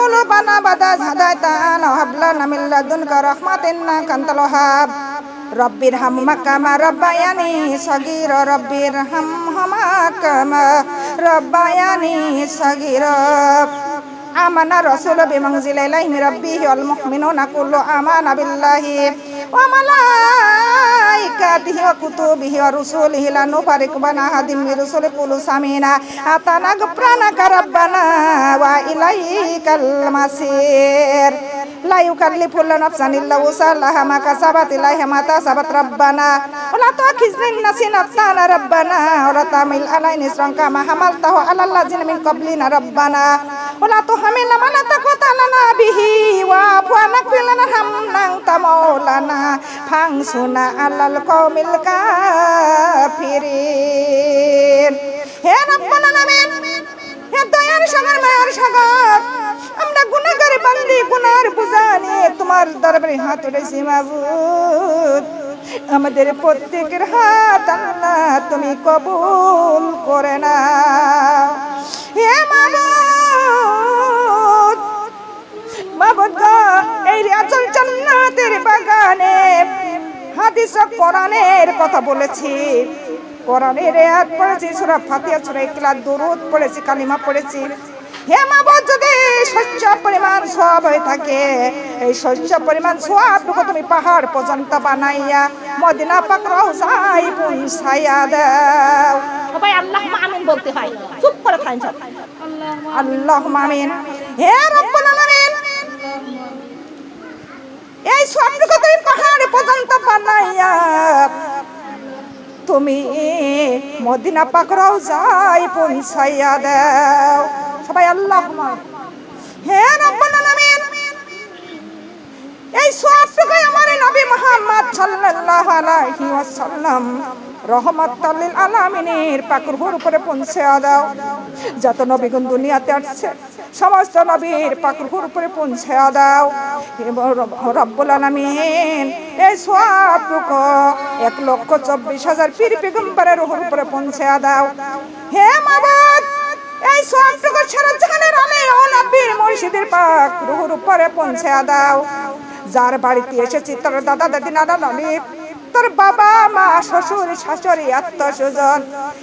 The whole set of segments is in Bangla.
قلوبنا بعد إذ هديتنا وهب لنا من لدنك رحمة إنك أنت الوهاب رب ارحمهما كما ربياني صغيرا رب ارحمهما كما ربياني صغيرا آمن الرسول بما أنزل إليه من ربه والمؤمنون كل آمن بالله وملائكته وكتبه ورسله لا نفرق بين أحد من رسله كل سمعنا أطعنا غفرانك ربنا وإليك المصير لا يكلف الله نفسا إلا وسعها ما كسبت إليها ما اكتسبت ربنا ولا تؤاخذنا إن نسينا أخطأنا ربنا ولا تحمل علينا إصرا كما حملته على الذين من قبلنا ربنا ولا تحملنا ما لا طاقة لنا به واعف عنا واغفر لنا وارحمنا أنت مولانا فانصرنا على القوم الكافرين হে রব্বুল আলামিন হে দয়ার সাগর মায়ার সাগর আমরা গুনাহগার বান্দি গুনার বোঝা নিয়ে তোমার দরবারে হাত উঠাইছি মাবুদ আমাদের প্রত্যেকের হাত আল্লাহ তুমি কবুল করে নাও হে মাবুদ মাবুদ এই রিয়াজুল জান্নাতের বাগানে হাদিস ও কোরআনের কথা বলেছি কোরআনের আয়াত পড়েছি সূরা ফাতিহা সূরা ইখলাস দরুদ পড়েছি কালিমা পড়েছি হে মাবুদ যদি শস্য পরিমাণ সওয়াব হয়ে থাকে এই শস্য পরিমাণ সওয়াবটুকু তুমি পাহাড় পর্যন্ত বানাইয়া মদিনা পাক রওজায় পৌঁছাইয়া দাও সবাই আল্লাহুম্মা আমিন বলতে হয় চুপ করে থাকেন সব আল্লাহুম্মা আমিন হে রব্বুল আলামিন এই সওয়াবটুকু তুমি পাহাড় পর্যন্ত বানাইয়া তুমি মদিনা পাক রওজায় পৌঁছাইয়া দাও সবাই আল্লাহুম্মা হে রব্বুল আলামিন এই সওয়াবটুকু আমার নবী মুহাম্মদ সাল্লাল্লাহু আলাইহি ওয়াসাল্লাম রহমাতুল লিল আলামিনের পাকের উপরে পৌঁছে দাও যত নবীগণ দুনিয়াতে আসছে সমস্ত নবীর পাকের উপরে পৌঁছে দাও রব্বুল আলামিন এই সওয়াবটুকু 1,24,000 পীর পয়গম্বরের উপরে পৌঁছে দাও হে মাবুদ এই সওয়াবটুকু সারা জাহানের আলে ও নবীর মুর্শিদের পাক রুহুর উপরে পৌঁছে দাও যার বাড়িতে এসেছি তোর দাদা দাদি নানা নানি তোর বাবা মা শ্বশুর শাশুড়ি আত্মস্বজন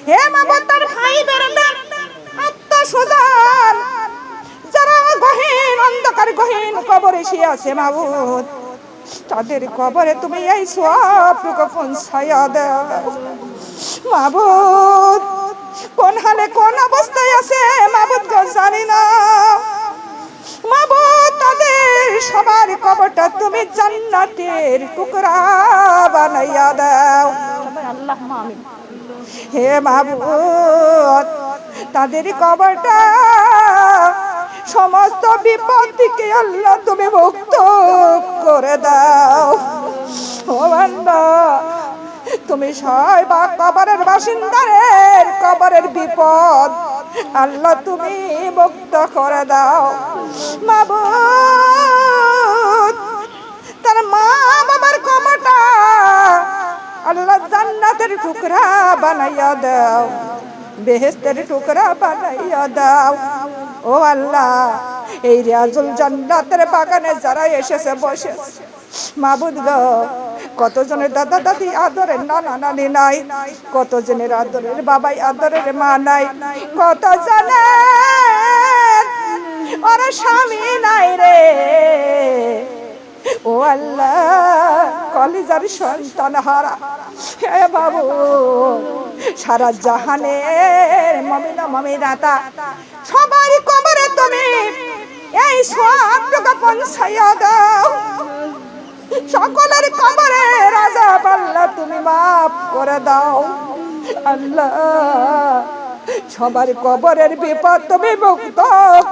হে মাবুদ তোর ভাই বেরাদার আত্মস্বজন যারা গহীন অন্ধকার গহীন কবরে শুয়ে আছে মাবুদ তাদের কবরে তুমি এই সওয়াবটুকু পৌঁছাইয়া দাও মাবুদ কোন হালে কোন অবস্থায় আছে মাবুদ গো জানি না মাবুদ তাদের সবার কবরটা তুমি জান্নাতের টুকরা বানাইয়া দাও সবাই আল্লাহুম্মা আমিন হে মাবুদ তাদের কবরটা সমস্ত বিপদ থেকে আল্লাহ তুমি মুক্ত করে দাও ও বান্দা তুমি সবাই কবরের বাসিন্দাদের কবরের বিপদ আল্লাহ তুমি মুক্ত করে দাও মাবুদ তার মা বাবার কবরটা আল্লাহ জান্নাতের টুকরা বানাইয়া দাও বেহেশতের টুকরা বানাইয়া দাও ও আল্লাহ এই রিয়াজুল জান্নাতের বাগানে যারা এসেছে বসে মাবুদ গো কতজনের দাদা দাদি আদরের নানা নানি নাই কতজনের আদরের বাবাই আদরের মা নাই কতজনের ওর স্বামী নাই রে ও আল্লাহ কলিজার সন্তান হারা হে বাবু সারা জাহানের মুমিনা মুমিনাতা সবার কবরে তুমি এই সওয়াবটুকু পৌঁছাইয়া দাও সকলের কবরে আযাব আল্লাহ তুমি মাফ করে দাও আল্লাহ সবার কবরের বিপদ তুমি মুক্ত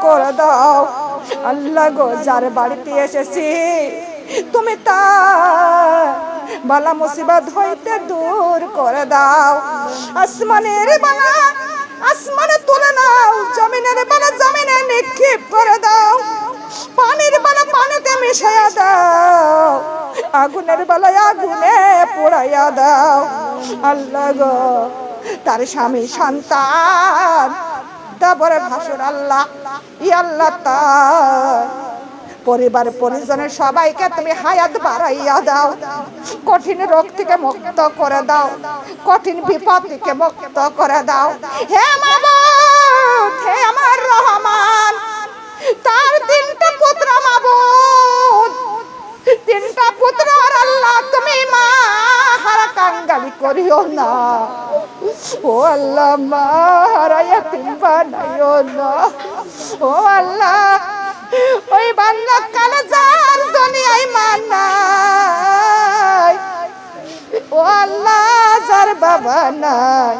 করে দাও আল্লাহ গো যার বাড়িতে এসেছি তুমি তা বালা মুসিবত হইতে দূর করে দাও আসমানের বালা আসমানে তুলে নাও জমিনের বালা জমিনে নিক্ষেপ করে দাও পানির বালা পানিতে মিশাইয়া দাও আগুনের বালা আগুনে পোড়াইয়া দাও আল্লাহ গো তার স্বামী সন্তান তারপরে ভাসুর আল্লাহ, ই আল্লাহ তার পরিবার পরিজনের সবাইকে তুমি হায়াত বাড়াইয়া দাও, কঠিন রোগ থেকে মুক্ত করে দাও, কঠিন বিপদ থেকে মুক্ত করে দাও। হে মাবুদ, হে আমার রহমান, তার তিনটা পুত্র মাবুদ, তিনটা পুত্র আর আল্লাহ তুমি মা হারা কাঙ্গালি করিও না। ও আল্লাহ, মা হারা ইয়াতীম বানাইও না। ও আল্লাহ, ওই বান্দা কালে যার দুনিয়ায় মান নাই, ও আল্লাহ যার বাবা নাই,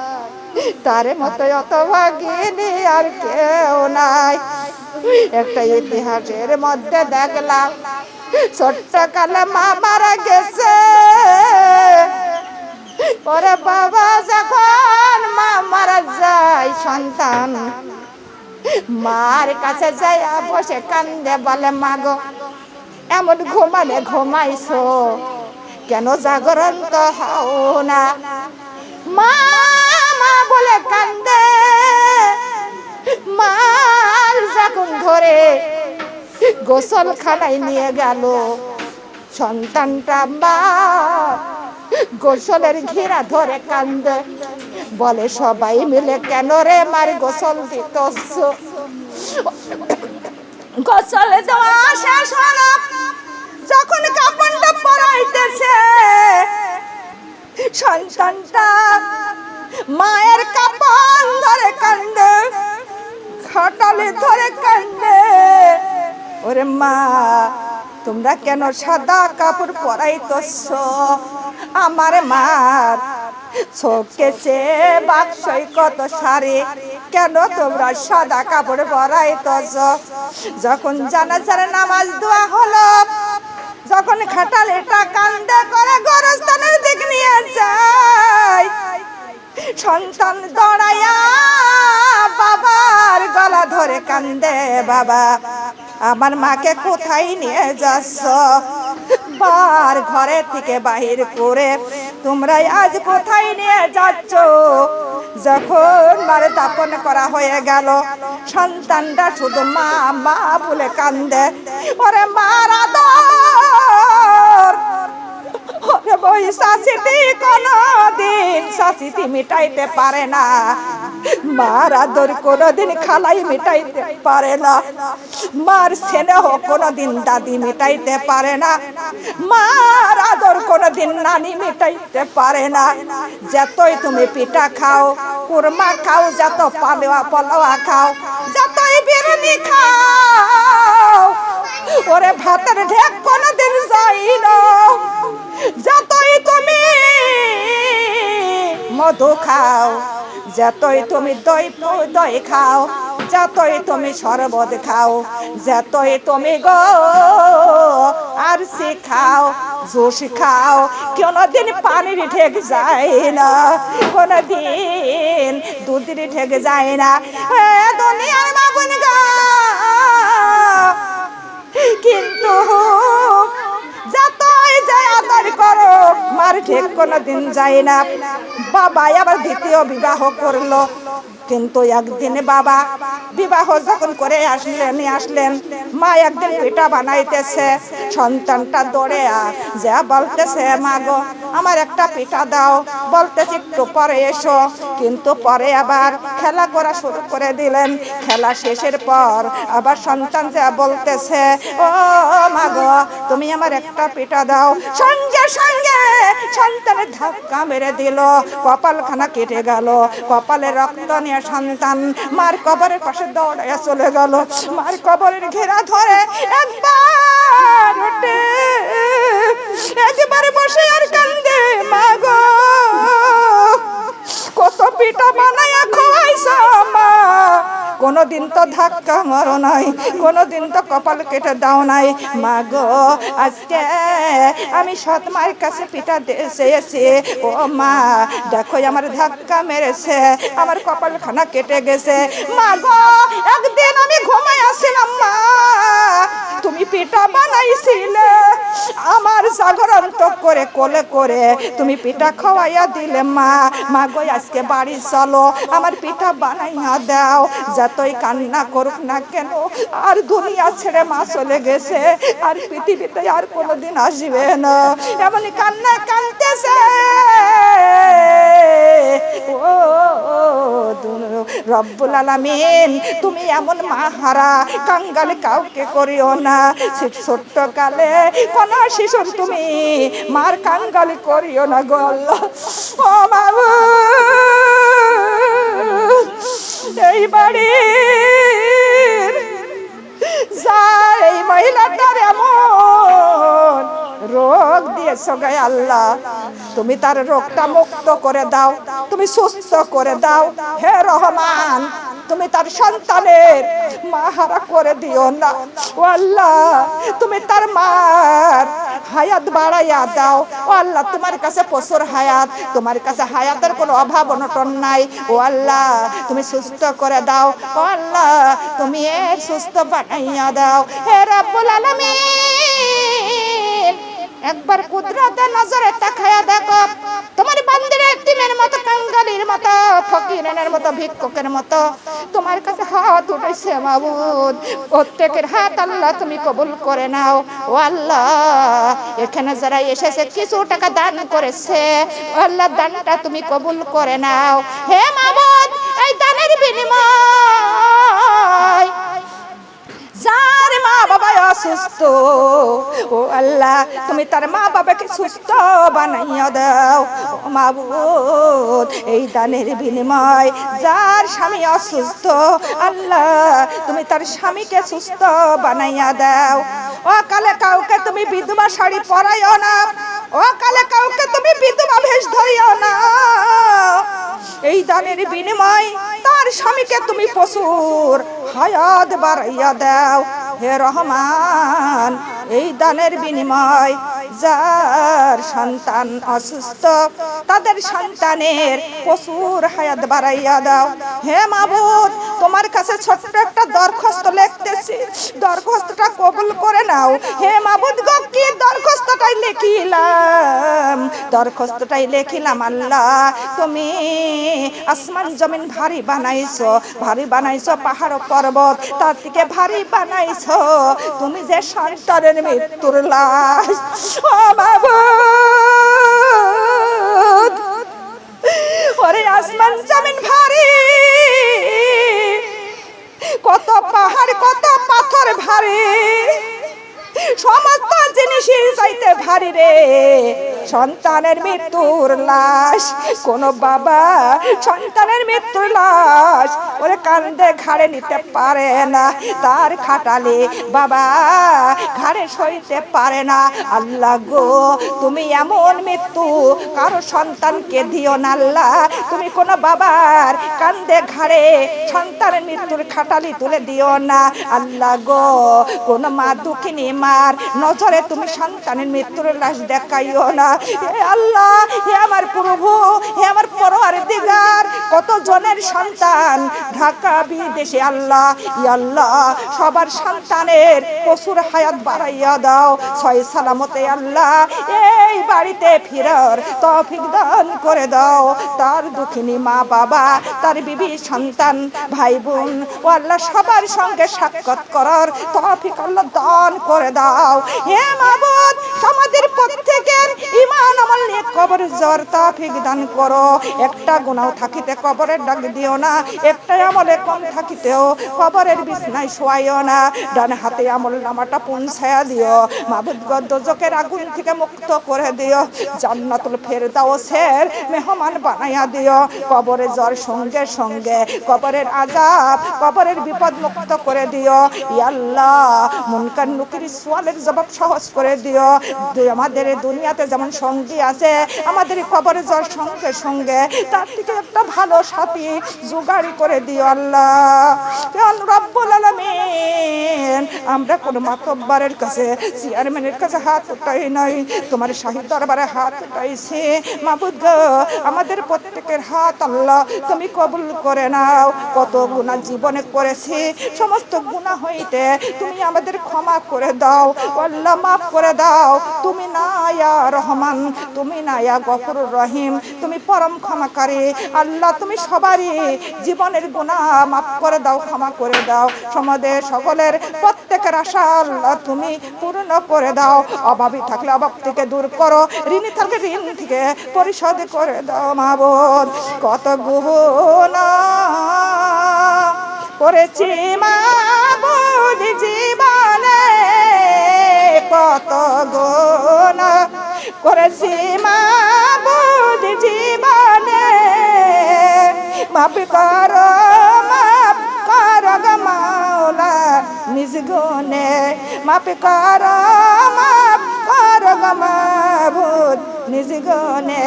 তারে মতো অত ভাগিনী আর কেউ নাই। একটা ইতিহাসের মধ্যে দেখলাম ছোট্ট কালে মা মারা গেছে, ওরে বাবা যখন মা মারা যায় সন্তান মার কাছে যায় বসে কান্দে, বলে মা গো এমন ঘুমালে ঘুমাইছো, কেন জাগরণ তো হও না? মা মা বলে কান্দে। মার যখন ধরে গোসলখানায় নিয়ে গেল সন্তানটা, মা গোসলের ঘিরা ধরে কান্দে, বলে সবাই মিলে কেন রে মার গোসল দিতেছ? গোসল দেওয়া শেষ হলো, যখন কাপড়টা পরাইতেছে সন্তানটা মায়ের কাপড় ধরে কান্দে, খাটালে ধরে কান্দে। ওরে মা, তোমরা কেন সাদা কাপড় পরাইতেছ? আমার মার চোখেছে বাক্সই কত সারে, কেন তোমরা সাদা কাপড় পরাইতেছ? যখন জানাজার নামাজ দোয়া হলো, যখন খাটালেটা কান্দে করে গোরস্থানের দিক নিয়ে যায়, সন্তান দৌড়াইয়া বাবার গলা ধরে কান্দে, বাবা আমার মাকে কোথায় নিয়ে যাচ্ছ? বার ঘরে থেকে বাহির করে তোমরা আজ কোথায় নিয়ে যাচ্ছ? যখন মারে দাপন করা হয়ে গেল সন্তানটা শুধু মা মা বলে কান্দে। ওরে মার আদর, ওরে বই শাসিতি কোনদিন শাসিতি মিটাইতে পারে না, মার আদর কোনদিন খালাই মিটাইতে পারে না, মার স্নেহ কোনদিন দাদি মিটাইতে পারে না, মার আদর কোনদিন নানি মিটাইতে পারে না। যতই তুমি পিঠা খাও, কুরমা খাও, যত পালোয়া পোলাওয়া খাও, যতই বিরিয়ানি খাও, ওরে ভাতের ঢেক কোনদিন যাই না। যতই তুমি মধু খাও, যতই তুমি দই খাও, যতই তুমি শরবত খাও, যতই তুমি গো আর খাও, জুস খাও, কোনদিন পানির ঠেক যায় না, কোনদিন দুধের ঠেক যায় না। দুনিয়ার মাগুন গা, কিন্তু যতই যায় আদর করো মার ঠেক কোনদিন যায় না। বাবা আবার দ্বিতীয় বিবাহ করলো, কিন্তু একদিন বাবা বিবাহ যখন করে আসলেন মা একদিন পিঠা বানাইতেছে, সন্তানটা দৌড়ে যা বলতেছে মা গো আমার একটা পিঠা দাও, বলতেছে একটু পরে এসো, কিন্তু পরে আবার খেলা করা শুরু করে দিলেন। খেলা শেষের পর আবার সন্তান যা বলতেছে ও মা গো তুমি আমার একটা পিঠা দাও, সঙ্গে সঙ্গে সন্তানের ধাক্কা মেরে দিল, কপালখানা কেটে গেল, কপালে রক্ত নিয়ে সন্তান মার কবরের পাশে দৌড়াইয়া চলে গেল। মার কবরের ঘেরা ধরে একবার উঠে একবারে বসে আর কান্দে, মা গো কত পিঠা বানাইয়া খাওয়াইছ মা, কোনদিন তো ধাক্কা মারো নাই, কোনদিন তো কপাল কেটে দাও নাই, মা গো আজকে আমি সৎ মায়ের কাছে পিঠা চেয়েছি, ও মা দেখো আমার ধাক্কা মেরেছে, আমার কপাল খানা কেটে গেছে। মা গো একদিন আমি ঘুমাই আসছিলাম মা, তুমি পিঠা বানাইছিলে, আমার জাগরণ পর্যন্ত করে কোলে করে তুমি পিঠা খাওয়াইয়া দিলে মা, মা গো আজকে বাড়ি চলো, আমার পিঠা বানাইয়া দাও। যতই কান্না করুক না কেন, আর দুনিয়া ছেড়ে মা চলে গেছে, আর পৃথিবীতে আর কোনোদিন আসবে না, এমনই কান্না কাঁদতেছে। ও রব্বুল আলামিন, তুমি এমন মাহারা কাঙ্গাল কাউকে করিও না। ছোট্ট কালে কোন শিশুর তুমি মার কাঙ্গালি করিও না গো আল্লাহ। ও মাবুদ, এই বাড়ির যার এই মহিলাটার এমন রোগ দিয়েছো গে আল্লাহ, তুমি তার রোগটা মুক্ত করে দাও, তুমি সুস্থ করে দাও হে রহমান। তুমি তার সন্তানের মাহারা করে দিও না ও আল্লাহ, তুমি তার মার হায়াত বাড়াইয়া দাও ও আল্লাহ। তোমার কাছে প্রচুর হায়াত, তোমার কাছে হায়াতের কোনো অভাব অনটন নাই ও আল্লাহ। তুমি সুস্থ করে দাও ও আল্লাহ, তুমি এর সুস্থ বানাইয়া দাও হে রব্বুল আলামিন। একবার কুদরতের নজরে তাকায়া দেখো, তোমার বান্দির এতিমের মতো, কাঙ্গালির মতো, ফকিরের মতো, ভিক্ষুকের মতো তোমার কাছে হাত উঠেছে মাবুদ। প্রত্যেকের হাত আল্লাহ তুমি কবুল করে নাও ও আল্লাহ। এখানে যারা এসেছে কিছু টাকা দান করেছে ও আল্লাহ, দানটা তুমি কবুল করে নাও হে মাবুদ। এই দানের বিনিময় যার মা বাবা অসুস্থ ও আল্লাহ, তুমি তার মা বাবাকে সুস্থ বানাইয়া দাও ও মাবুদ। এই দানের বিনিময় যার স্বামী অসুস্থ আল্লাহ, তুমি তার স্বামীকে সুস্থ বানাইয়া দাও। ও কালে কাউকে তুমি বিধবা শাড়ি পরাইও না, ও কালে কাউকে তুমি বিধবা ভেষ ধরিও না। এই দানের বিনিময় তার স্বামীকে তুমি প্রচুর হায়াত বাড়াইয়া দাও হে রহমান। এই দানের বিনিময় যার সন্তান অসুস্থ তাদের সন্তানের প্রচুর হায়াত বাড়াইয়া দাও হে মাবুদ। তোমার কাছে ছোট্ট একটা দরখাস্ত লিখতেছি, দরখাস্তটা কবুল করে নাও হে মাবুদ গো। কি দরখাস্তটাই লিখিলাম, দরখাস্তটাই লিখিলাম আল্লাহ। তুমি আসমান জমিন ভারী বানাইছো, ভারী বানাইছো পাহাড় পর্বত, তার থেকে ভারী বানাইছো তুমি যে সন্তানের মৃত্যুর লাশ ও মাবুদ। ওরে আসমান জমিন ভারী, কত পাহাড় কত পাথর ভারী, সমস্ত জিনিসের চাইতে ভারী রে সন্তানের মৃত্যুর লাশ। কোন বাবা সন্তানের মৃত্যুর লাশ ওরে কান্দে ঘাড়ে নিতে পারে না, তার খাটালে বাবা ঘাড়ে সইতে পারে না। আল্লাহ গো, তুমি এমন মৃত্যু কারো সন্তানকে দিও না আল্লাহ। তুমি কোন বাবার কান্দে ঘাড়ে সন্তানের মৃত্যুর খাটালি তুলে দিও না আল্লাহ গো। কোন মা দুঃখিনী মার নজরে তুমি সন্তানের মৃত্যুর লাশ দেখাইও না হে আল্লাহ। হে আমার প্রভু, হে আমার পরওয়ারদিগার, কত জনের সন্তান ঢাকা বিদেশে আল্লাহ, ইয়া আল্লাহ সবার সন্তানের প্রচুর হায়াত বাড়াইয়া দাও, সয় সালামতে আল্লাহ এই বাড়িতে ফিরার তৌফিক দান করে দাও। তার দুঃখিনী মা বাবা, তার বিবি সন্তান ভাই বোন ও আল্লাহ সবার সঙ্গে সাক্ষাৎ করার তৌফিক আল্লাহ দান করে দাও হে মাবুদ। আমাদের প্রত্যেকের ঈমান আমল নিয়ে কবরে যাওয়ার তৌফিক দান করো। একটা গুনাহ থাকিতে কবরের ডাক দিও না, একটা আমলে কম থাকিতেও কবরের বিছনায় শোয়াইও না। ডান হাতে আমল নামাটা পৌঁছায়া দিও মাবুদ গো, দোজখের আগুন থেকে মুক্ত করে দিও, জান্নাতুল ফেরদাউসের মেহমান বানাইয়া দিও। কবরে যাওয়ার সঙ্গে সঙ্গে কবরের আযাব, কবরের বিপদ মুক্ত করে দিও ইয়া আল্লাহ। মুনকার নকির সওয়ালের জবাব সহজ করে দিও। আমাদের দুনিয়াতে যেমন সঙ্গী আছে, আমাদের কবরে যাওয়ার সঙ্গে সঙ্গে তার থেকে একটা ভালো সাথী জোগাড় করে দিও আল্লাহ। রব্বুল আলামিন আমরা কোনো মাতব্বরের কাছে চেয়ারম্যানের কাছে হাত উঠাই নাই, তোমার শাহী দরবারে হাত উঠাইছি। মাবুদ গো, আমাদের প্রত্যেকের হাত আল্লাহ তুমি কবুল করে নাও। কত গুনাহ জীবনে করেছি, সমস্ত গুনাহ হইতে তুমি আমাদের ক্ষমা করে দাও আল্লাহ, মাফ করে দাও। তুমি না ইয়া রহমান, তুমি না ইয়া গফুরুর রহিম, তুমি পরম ক্ষমাকারী আল্লাহ। তুমি সবারই জীবনের গুনাহ মাফ করে দাও, ক্ষমা করে দাও। সমাজের সকলের প্রত্যেকের আশা আল্লাহ তুমি পূর্ণ করে দাও। অভাবী থাকলে অভাব থেকে দূর করো, ঋণী থাকলে ঋণ থেকে পরিশোধ করে দাও মাবুদ। কত গুনাহ করেছি মাবুদ জীবনে, কত গুনাহ করেছি মাবুদ জীবনে, মাফ করো গো মাওলা নিজ গুণে, মাফ করো গো মাবুদ নিজ গুণে।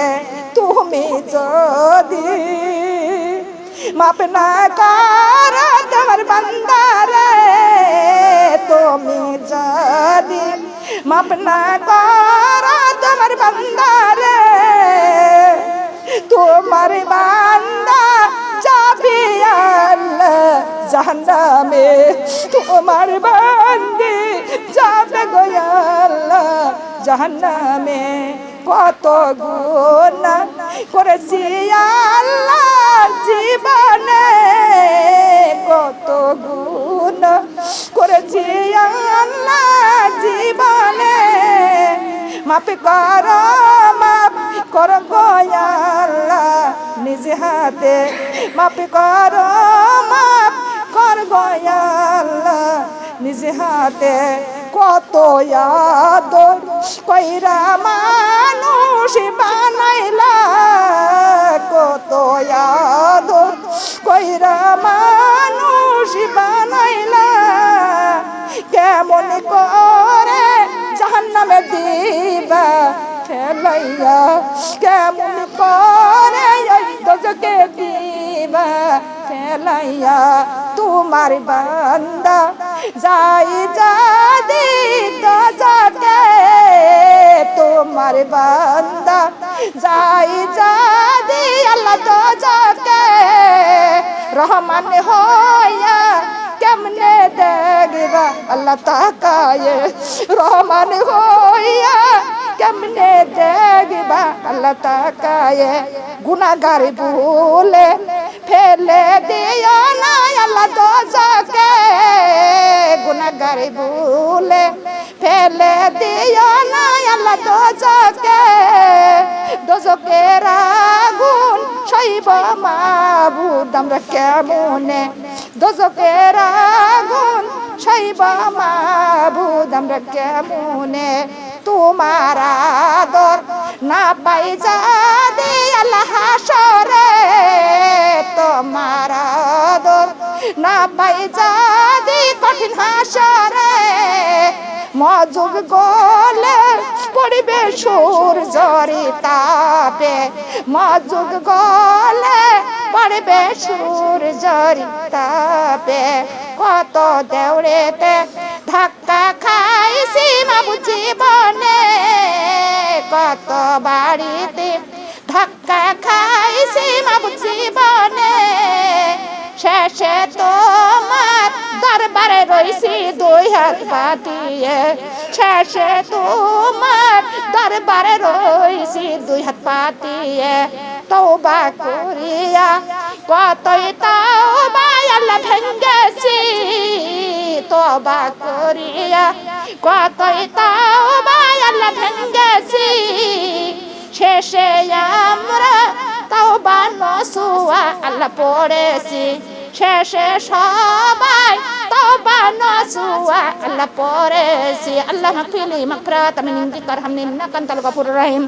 তুমি যদি মাফ না করো তোমার বান্দারে, তুমি যদি মাফ না করো তোমার বান্দারে, তোমার বান্দা যাবে আল্লাহ জাহান্নামে, তোমার বান্দি যাবে গো আল্লাহ জাহান্নামে। কত গুনাহ করেছি আল্লাহ জীবনে, কত গুনাহ করেছি আল্লাহ জীবনে, মাফ করো গো আল্লাহ নিজ হাতে, মাফ করো গো আল্লাহ নিজ হাতে। কত আদর কইরা মানুষ বানাইলা, কত আদর কইরা মানুষ বানাইলা, কেমন করে জাহান্নামে দিবা ফেলাইয়া, কেমন করে দোজকে দিবা ফেলাইয়া। তোমার বান্দা যাই যদি দোজকে, তোমার বান্দা যাই যদি আল্লাহ দোজকে, রহমান হইয়া কেমনে দেখবা আল্লাহ তাকায়ে, রহমান হইয়া কেমনে দেখবা আল্লাহ তাকায়ে। গুনাহগার ভুলে ফেলে দিও না আল্লাহ দোজকে, গুনাহগার ভুলে ফেলে দিও না আল্লাহ দোজকে। দোজকের আগুন সইব মাবুদ আমরা কেমনে, দোজকের আগুন সইব মাবুদ আমরা কেমনে। তোমার আদর না পাই যদি আল্লাহ হাসরে, তোমার আদর না পাই যদি কঠিন হাসরে, মজুগ গলে পড়িবে সূর্যের তাপে, মজুগ গলে পড়বে সূর্যের তাপে। কত দেওরেতে ধাক্কা খাইছি মাবুদ জীবনে, কত বাড়িতে ধাক্কা খাইছি মাবুদ জীবনে, শেষে তোমার দরবারে রইছি দুই হাত পাতিয়ে, শেষে তোমার দরবারে রইছি দুই হাত পাতিয়ে। তওবা করিয়া কতই তওবা আল্লাহ ভেঙ্গেছি, তওবা করিয়া কতই তওবা আল্লাহ ভেঙ্গেছি। শেষে আমরা তওবা নসুয়া আল্লাহ পড়েছি, শেষে সবাই তওবা নসুয়া আল্লাহ পড়েছি। আল্লাহ মাগফিরলি মাগফিরাতাম মিন ইনদিকা ওয়ারহামনি ইন্নাকা আনতাল গফুরুর রহিম।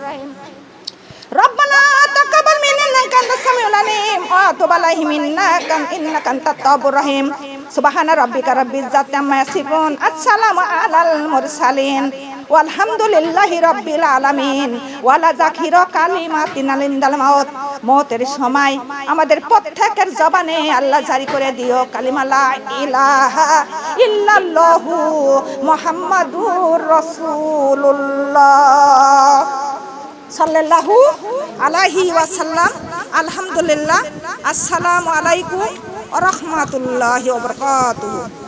রব্বানা তাকাব্বাল মিন্না ইন্নাকা আনতাস সামিউল আলিম ওয়া তুব আলাইহিম ইন্নাকা আনতাত তাওয়াবুর রহিম। সুবহানা রাব্বিকা রাব্বিল ইজ্জাতি আম্মা ইয়াসিফুন, আসসালামু আলাল মুরসালিন। ওয়ালহামদুলিল্লাহি রাব্বিল আলামিন ওয়ালা যাকিরা কালিমাতিন ইনদাল মাউত। মওতের সময় আমাদের প্রত্যেকের জবানে আল্লাহ জারি করে দিও কালিমা লা ইলাহা ইল্লাল্লাহু মুহাম্মাদুর রাসূলুল্লাহ সাল্লাল্লাহু আলাইহি ওয়াসাল্লাম। আলহামদুলিল্লাহ। আসসালামু আলাইকুম ওয়া রাহমাতুল্লাহি ওয়া বারাকাতুহু।